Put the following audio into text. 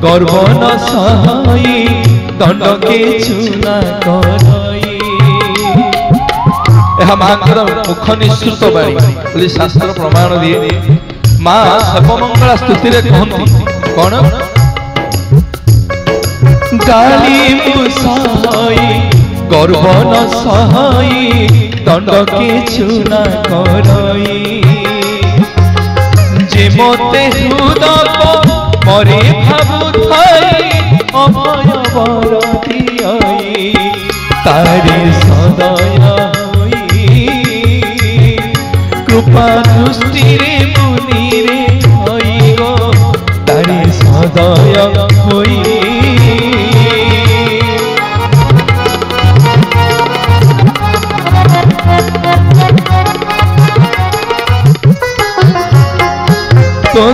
गर्व न सहाई दंड के चुना करई। यह मांकर मुख निश्चित बाणी बोली शास्त्र प्रमाण दिए। माँ सर्वमंगला स्तुति रे कहती कौन गाली मुसाई गर्व न सहाई दंड के चुना करई। जे मते हृदय मरे भावु थाई अभय वर दियाई तारे सदय होई कृपा दृष्टि रे मुनि रे होई गो तारे सदय होई। तो